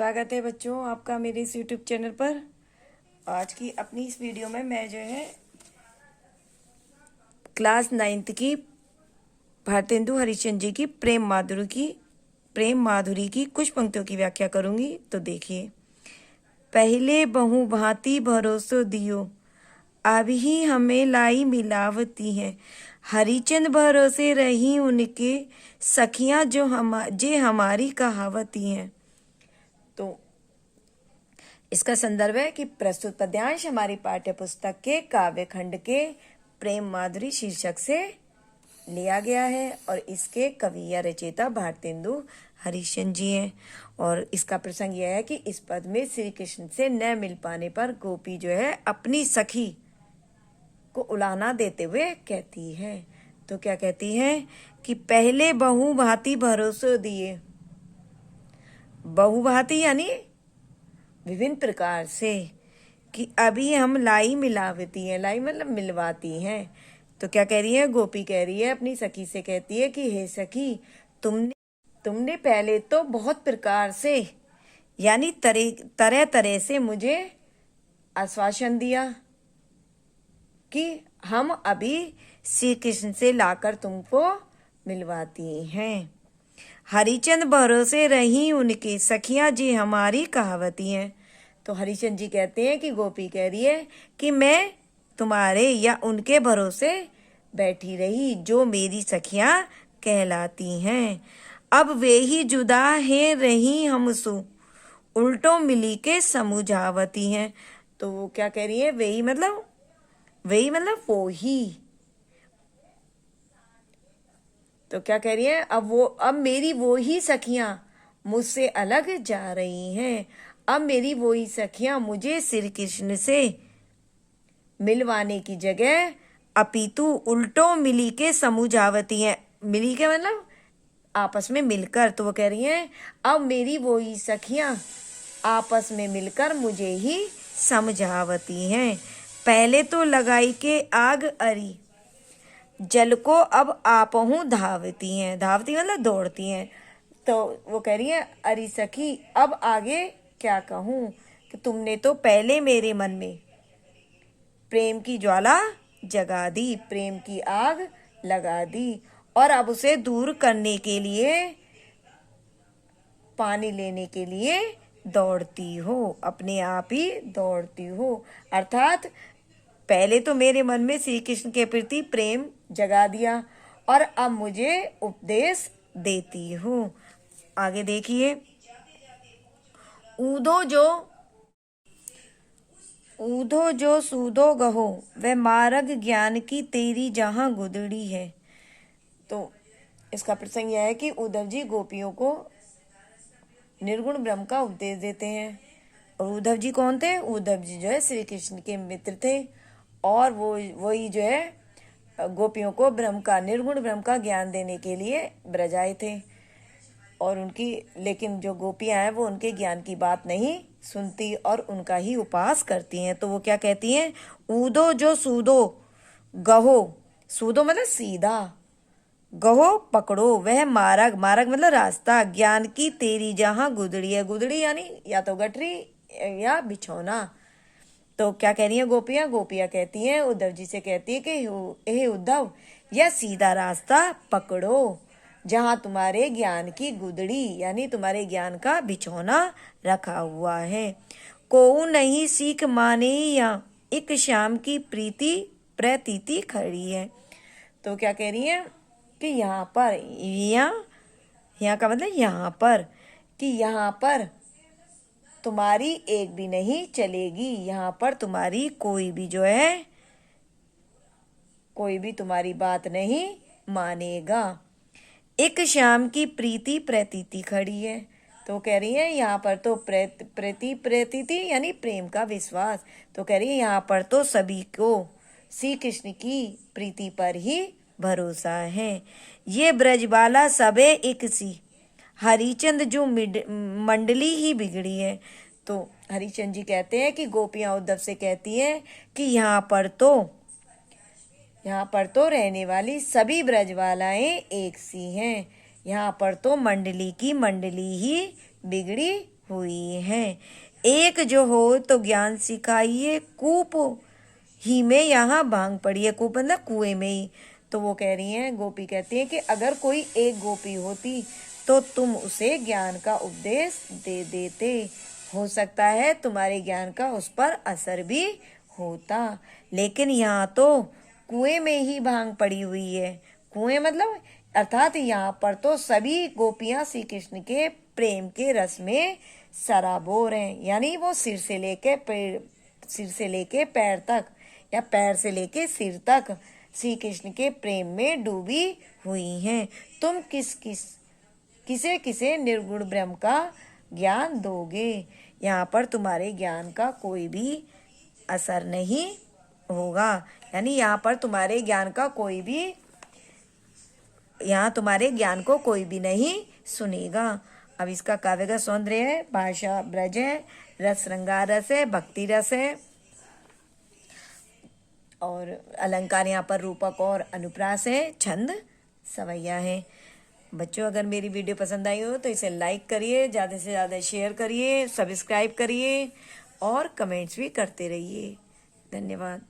स्वागत है बच्चों आपका मेरे इस YouTube चैनल पर। आज की अपनी इस वीडियो में मैं जो है क्लास 9th की भारतेंदु हरिश्चंद्र जी की प्रेम माधुरी की कुछ पंक्तियों की व्याख्या करूंगी। तो देखिए, पहले बहु भांति भरोसो दियो, अब ही हमें लाई मिलावती है। हरिचंद भरोसे रही उनके सखियां जो हमारी कहावती हैं। तो इसका संदर्भ है कि प्रस्तुत पद्यांश हमारी पाठ्य पुस्तक के काव्य खंड के प्रेम माधुरी शीर्षक से लिया गया है और इसके कवि या रचयिता भारतेंदु हरिश्चंद्र जी हैं। और इसका प्रसंग यह है कि इस पद में श्री कृष्ण से न मिल पाने पर गोपी जो है अपनी सखी को उलाहना देते हुए कहती है। तो क्या कहती है कि पहले बहु भांति भरोसे दिए। बहुभांति यानी विभिन्न प्रकार से, कि अभी हम लाई मिलावती हैं। लाई मतलब मिलवाती हैं। तो क्या कह रही है गोपी, कह रही है अपनी सखी से, कहती है कि हे सखी, तुमने पहले तो बहुत प्रकार से यानी तरह तरह से मुझे आश्वासन दिया कि हम अभी श्री कृष्ण से लाकर तुमको मिलवाती हैं। हरिचंद भरोसे रही उनके सखियां जी हमारी कहावती हैं। तो हरिचंद जी कहते हैं कि गोपी कह रही है कि मैं तुम्हारे या उनके भरोसे बैठी रही जो मेरी सखियां कहलाती हैं। अब वे ही जुदा है रही हमसु, उल्टो मिली के समुझावती हैं। तो वो क्या कह रही है, वही मतलब वो ही। तो क्या कह रही है, अब मेरी वो ही सखियां मुझसे अलग जा रही हैं। अब मेरी वो ही सखियां मुझे श्री कृष्ण से मिलवाने की जगह अपितु उल्टो मिली के समुझावती हैं। मिली के मतलब आपस में मिलकर। तो वो कह रही हैं अब मेरी वो ही सखियां आपस में मिलकर मुझे ही समझावती हैं। पहले तो लगाई के आग अरी, जल को अब आपहूँ धावती हैं। धावती मतलब दौड़ती हैं। तो वो कह रही है अरे सखी, अब आगे क्या कहूँ कि तुमने तो पहले मेरे मन में प्रेम की ज्वाला जगा दी, प्रेम की आग लगा दी, और अब उसे दूर करने के लिए पानी लेने के लिए दौड़ती हो, अपने आप ही दौड़ती हो। अर्थात पहले तो मेरे मन में श्री कृष्ण के प्रति प्रेम जगा दिया और अब मुझे उपदेश देती हो। आगे देखिए, ऊधो जो सूदो गहो, वह मार्ग ज्ञान की तेरी जहां गुदड़ी है। तो इसका प्रसंग यह है कि उद्धव जी गोपियों को निर्गुण ब्रह्म का उपदेश देते हैं। और उद्धव जी कौन थे? उद्धव जी जो है श्री कृष्ण के मित्र थे और वही जो है गोपियों को निर्गुण ब्रह्म का ज्ञान देने के लिए ब्रज आए थे। और लेकिन जो गोपियां हैं वो उनके ज्ञान की बात नहीं सुनती और उनका ही उपास करती हैं। तो वो क्या कहती हैं, ऊदो जो सूदो गहो, सूदो मतलब सीधा, गहो पकड़ो, वह मार्ग मतलब रास्ता, ज्ञान की तेरी जहां गुदड़ी है। गुदड़ी यानी या तो गठरी या बिछौना। तो क्या कह रही है गोपियां कहती हैं उद्धव जी से, कहती है कि हे उद्धव, यह सीधा रास्ता पकड़ो जहां तुम्हारे ज्ञान की गुदड़ी यानी तुम्हारे ज्ञान का बिछौना रखा हुआ है। को नहीं सीख माने या एक शाम की प्रीति प्रतीति खड़ी है। तो क्या कह रही है कि यहाँ का मतलब यहाँ पर, कि यहाँ पर तुम्हारी एक भी नहीं चलेगी, यहाँ पर तुम्हारी कोई भी तुम्हारी बात नहीं मानेगा। एक शाम की प्रीति प्रतीति खड़ी है। तो कह रही है यहाँ पर तो प्रतीति यानी प्रेम का विश्वास। तो कह रही है यहाँ पर तो सभी को श्री कृष्ण की प्रीति पर ही भरोसा है। ये ब्रजबाला सबे एक सी, हरिचंद जो मंडली ही बिगड़ी है। तो हरिचंद जी कहते हैं कि गोपियां उद्धव से कहती हैं कि यहाँ पर तो रहने वाली सभी ब्रजबालाएं एक सी हैं। यहाँ पर तो मंडली ही बिगड़ी हुई हैं। एक जो हो तो ज्ञान सिखाइए, कूप ही में यहाँ भांग पड़ी है। कूप मतलब कुएं में ही। तो वो कह रही हैं, गोपी कहती है कि अगर कोई एक गोपी होती तो तुम उसे ज्ञान का उपदेश दे देते, हो सकता है तुम्हारे ज्ञान का उस पर असर भी होता। लेकिन यहाँ तो कुएं में ही भांग पड़ी हुई है। कुएं मतलब अर्थात यहाँ पर तो सभी गोपियां श्री कृष्ण के प्रेम के रस में सराबोर हैं। यानी वो सिर से लेके पैर तक या पैर से लेके सिर तक श्री कृष्ण के प्रेम में डूबी हुई हैं। तुम किसे किसे निर्गुण ब्रह्म का ज्ञान दोगे। यहाँ पर तुम्हारे ज्ञान का कोई भी असर नहीं होगा। यानी यहाँ पर तुम्हारे ज्ञान का कोई भी यहाँ तुम्हारे ज्ञान को कोई भी नहीं सुनेगा। अब इसका काव्य का सौंदर्य है, भाषा ब्रज है, रस श्रृंगार रस है, भक्ति रस है और अलंकार यहाँ पर रूपक और अनुप्रास है, छंद सवैया है। बच्चों, अगर मेरी वीडियो पसंद आई हो तो इसे लाइक करिए, ज़्यादा से ज़्यादा शेयर करिए, सब्सक्राइब करिए और कमेंट्स भी करते रहिए। धन्यवाद।